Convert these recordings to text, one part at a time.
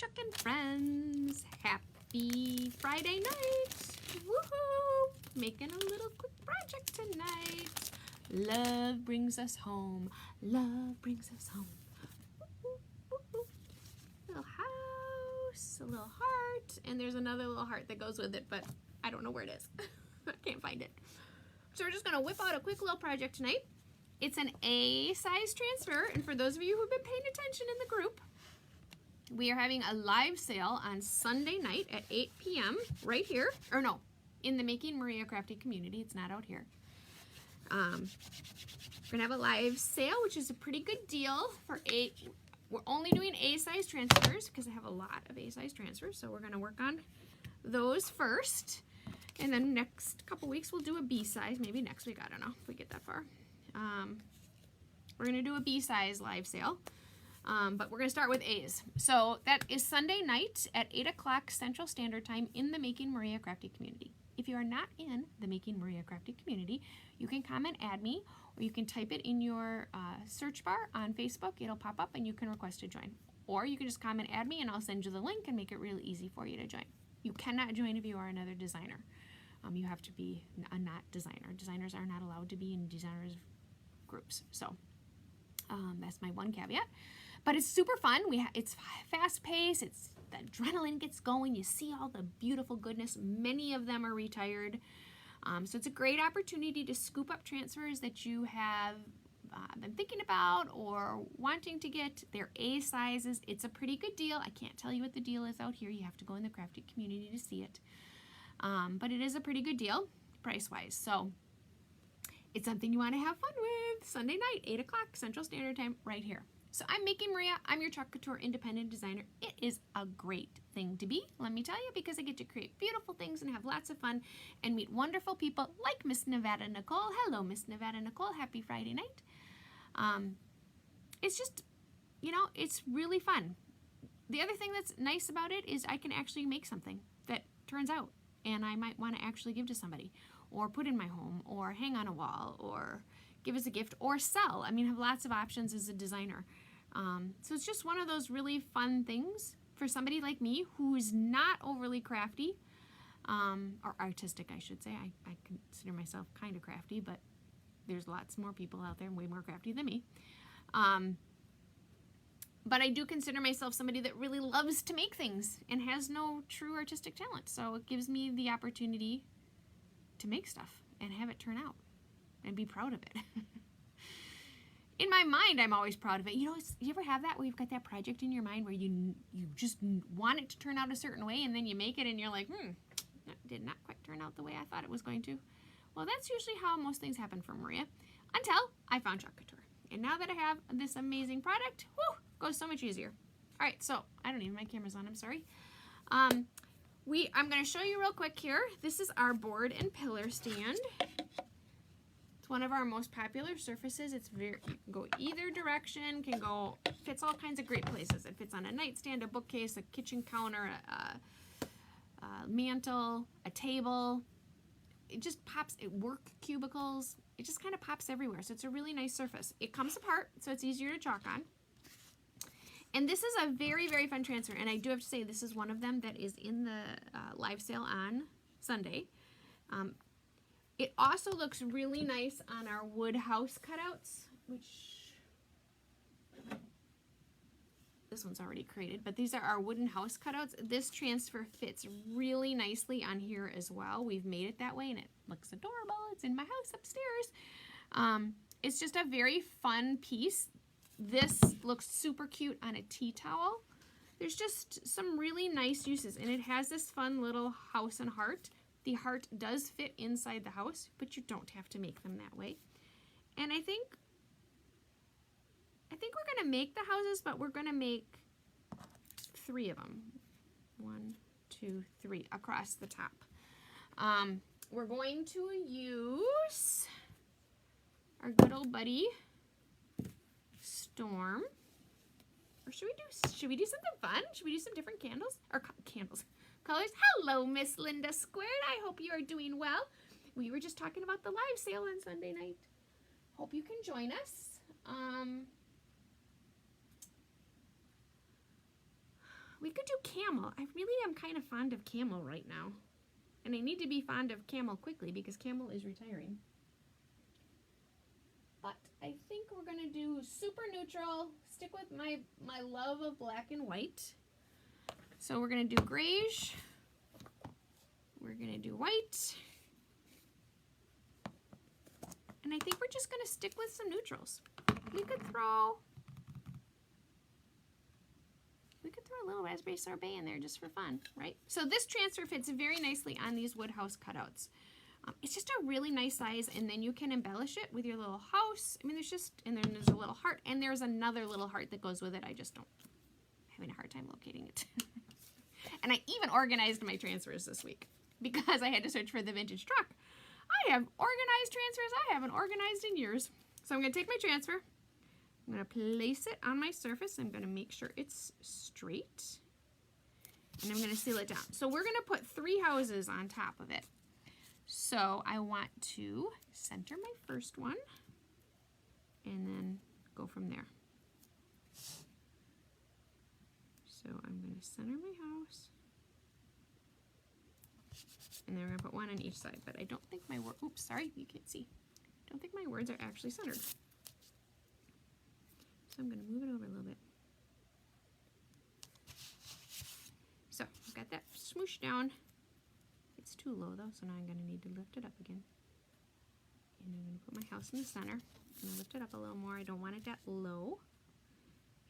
Chuck and friends, happy Friday night. Woohoo! Making a little quick project tonight. Love brings us home. Love brings us home. Woo-hoo. Little house, a little heart, and there's another little heart that goes with it, but I don't know where it is. I can't find it. So we're just gonna whip out a quick little project tonight. It's an A size transfer, and for those of you who've been paying attention in the group, we are having a live sale on Sunday night at 8 p.m. right here, or no, in the Making Maria Crafty community. It's not out here. We're gonna have a live sale, which is a pretty good deal for we're only doing A size transfers because I have a lot of A size transfers, so we're gonna work on those first. And then next couple weeks we'll do a B size, maybe next week, I don't know if we get that far. We're gonna do a B size live sale, but we're gonna start with A's. So that is Sunday night at 8 o'clock Central Standard Time in the Making Maria Crafty community. If you are not in the Making Maria Crafty community, you can comment, add me, or you can type it in your search bar on Facebook. It'll pop up and you can request to join. Or you can just comment, add me, and I'll send you the link and make it really easy for you to join. You cannot join if you are another designer. You have to be a not designer. Designers are not allowed to be in designers groups. So that's my one caveat. But it's super fun. It's fast paced. The adrenaline gets going. You see all the beautiful goodness. Many of them are retired. So it's a great opportunity to scoop up transfers that you have been thinking about or wanting to get. They're A sizes. It's a pretty good deal. I can't tell you what the deal is out here. You have to go in the crafty community to see it. But it is a pretty good deal price-wise. So it's something you want to have fun with. Sunday night, 8 o'clock Central Standard Time right here. So I'm Making Maria. I'm your Chalk Couture independent designer. It is a great thing to be, let me tell you, because I get to create beautiful things and have lots of fun and meet wonderful people like Miss Nevada Nicole. Hello, Miss Nevada Nicole. Happy Friday night. It's just, it's really fun. The other thing that's nice about it is I can actually make something that turns out and I might want to actually give to somebody or put in my home or hang on a wall or give as a gift or sell. I mean, I have lots of options as a designer. So it's just one of those really fun things for somebody like me who's not overly crafty, or artistic, I should say. I consider myself kind of crafty, but there's lots more people out there way more crafty than me. But I do consider myself somebody that really loves to make things and has no true artistic talent. So it gives me the opportunity to make stuff and have it turn out and be proud of it. In my mind, I'm always proud of it. You ever have that where you've got that project in your mind where you just want it to turn out a certain way and then you make it and you're like, that did not quite turn out the way I thought it was going to. Well, that's usually how most things happen for Maria until I found Chalk Couture. And now that I have this amazing product, whew, goes so much easier. All right, so I don't even, my camera's on, I'm sorry. I'm going to show you real quick here. This is our board and pillar stand. It's one of our most popular surfaces. It's you can go either direction, fits all kinds of great places. It fits on a nightstand, a bookcase, a kitchen counter, a mantle, a table. It just pops, work cubicles. It just kind of pops everywhere. So it's a really nice surface. It comes apart, so it's easier to chalk on. And this is a very, very fun transfer. And I do have to say, this is one of them that is in the live sale on Sunday. It also looks really nice on our wood house cutouts, which this one's already created, but these are our wooden house cutouts. This transfer fits really nicely on here as well. We've made it that way and it looks adorable. It's in my house upstairs. It's just a very fun piece. This looks super cute on a tea towel. There's just some really nice uses, and it has this fun little house and heart. The heart does fit inside the house, but you don't have to make them that way. And I think we're gonna make the houses, but we're gonna make 3 of them. 1, 2, 3 across the top. We're going to use our good old buddy Storm. Or should we do something fun? Should we do some different candles? Or colors? Hello, Miss Linda Squared. I hope you are doing well. We were just talking about the live sale on Sunday night. Hope you can join us. We could do camel. I really am kind of fond of camel right now. And I need to be fond of camel quickly because camel is retiring. But I think we're going to do super neutral. Stick with my love of black and white. So we're going to do grayish. We're going to do white. And I think we're just going to stick with some neutrals. We could throw a little raspberry sorbet in there just for fun, right? So this transfer fits very nicely on these wood house cutouts. It's just a really nice size, and then you can embellish it with your little house. I mean, and then there's a little heart, and there's another little heart that goes with it. I just don't, having a hard time locating it. And I even organized my transfers this week because I had to search for the vintage truck. I have organized transfers I haven't organized in years. So I'm going to take my transfer. I'm going to place it on my surface. I'm going to make sure it's straight. And I'm going to seal it down. So we're going to put 3 houses on top of it. So I want to center my first one and then go from there. So I'm going to center my house. And then we're going to put one on each side. But I don't think my words, oops, sorry, you can't see. I don't think my words are actually centered. So I'm going to move it over a little bit. So I've got that smooshed down. It's too low though, so now I'm going to need to lift it up again. And I'm going to put my house in the center. I'm going to lift it up a little more. I don't want it that low.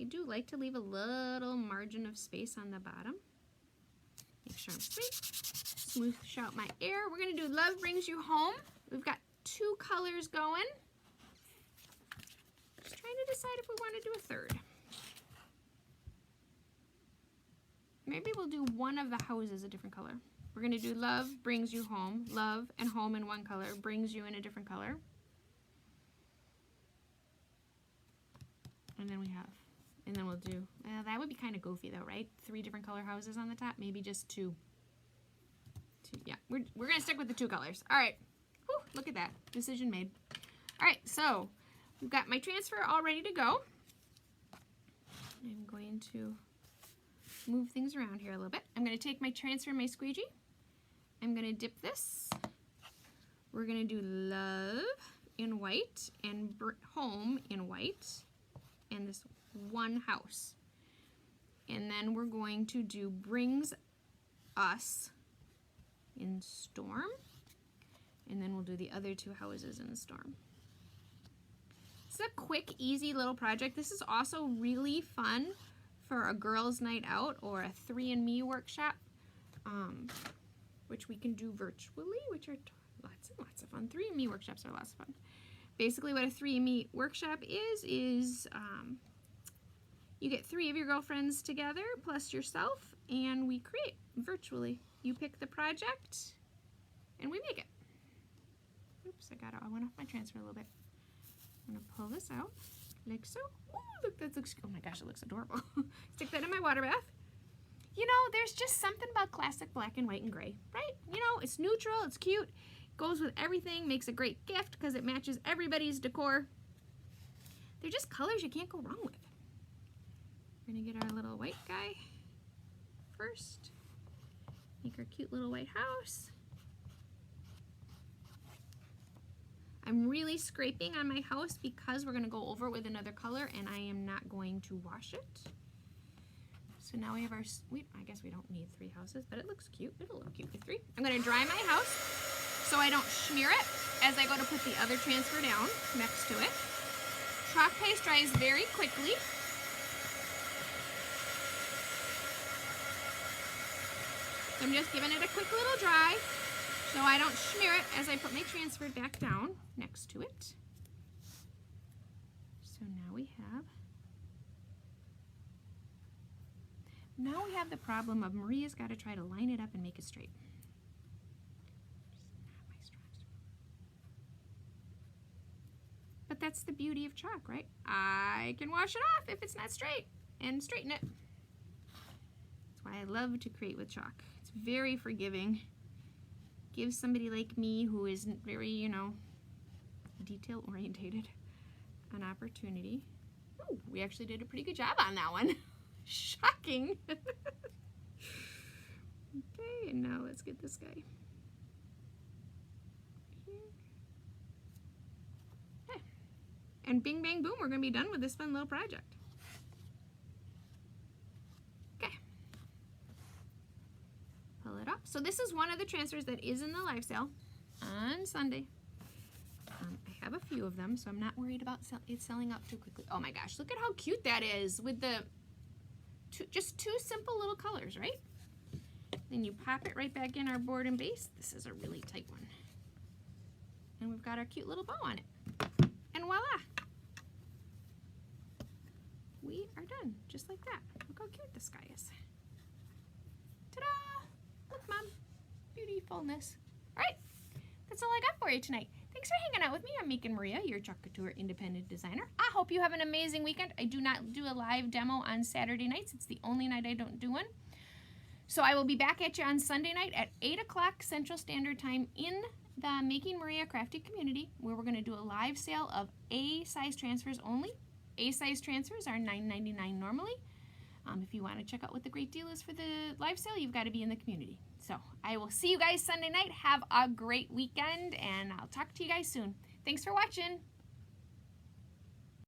I do like to leave a little margin of space on the bottom. Make sure I'm straight. Smoosh out my air. We're going to do Love Brings You Home. We've got 2 colors going. Just trying to decide if we want to do a third. Maybe we'll do one of the houses a different color. We're going to do Love Brings You Home. Love and home in one color. Brings you in a different color. And then we'll do, that would be kind of goofy though, right? 3 different color houses on the top. Maybe just 2. Yeah, we're going to stick with the 2 colors. All right. Whew, look at that. Decision made. All right, so we've got my transfer all ready to go. I'm going to move things around here a little bit. I'm going to take my transfer, my squeegee. I'm going to dip this. We're going to do Love in white and Home in white and this one house. And then we're going to do Brings Us in Storm. And then we'll do the other 2 houses in the storm. It's a quick, easy little project. This is also really fun for a girls' night out or a 3&Me workshop, which we can do virtually, which are lots and lots of fun. 3&Me workshops are lots of fun. Basically what a 3&Me workshop is you get 3 of your girlfriends together plus yourself, and we create virtually. You pick the project and we make it. Oops, I went off my transfer a little bit. I'm gonna pull this out like so. Ooh, look, that looks, oh my gosh, it looks adorable. Stick that in my water bath. You know, there's just something about classic black and white and gray, right? You know, it's neutral, it's cute, goes with everything, makes a great gift because it matches everybody's decor. They're just colors you can't go wrong with. We're gonna get our little white guy first. Make our cute little white house. I'm really scraping on my house because we're going to go over it with another color and I am not going to wash it. So now we have our, I guess we don't need 3 houses, but it looks cute. It'll look cute with 3. I'm going to dry my house so I don't smear it as I go to put the other transfer down next to it. Chalk paste dries very quickly. So I'm just giving it a quick little dry so I don't smear it as I put my transfer back down next to it. So now we have the problem of Maria's got to try to line it up and make it straight. But that's the beauty of chalk, right? I can wash it off if it's not straight and straighten it. That's why I love to create with chalk. It's very forgiving. Gives somebody like me who isn't very, you know, detail orientated an opportunity. Oh, we actually did a pretty good job on that one. Shocking. Okay, and now let's get this guy. Okay. And bing, bang, boom, we're going to be done with this fun little project. Okay. Pull it up. So this is one of the transfers that is in the live sale on Sunday. I have a few of them, so I'm not worried about it selling out too quickly. Oh my gosh, look at how cute that is with the just two simple little colors, right? Then you pop it right back in our board and base. This is a really tight one. And we've got our cute little bow on it. And voila! We are done, just like that. Look how cute this guy is. Ta-da! Look, Mom. Beautifulness. All right, that's all I got for you tonight. Thanks for hanging out with me. I'm Meek and Maria, your Chalk Couture independent designer. I hope you have an amazing weekend. I do not do a live demo on Saturday nights. It's the only night I don't do one. So I will be back at you on Sunday night at 8 o'clock Central Standard Time in the Making Maria Crafty community, where we're going to do a live sale of A-size transfers only. A-size transfers are $9.99 normally. If you want to check out what the great deal is for the live sale, you've got to be in the community. So I will see you guys Sunday night. Have a great weekend, and I'll talk to you guys soon. Thanks for watching.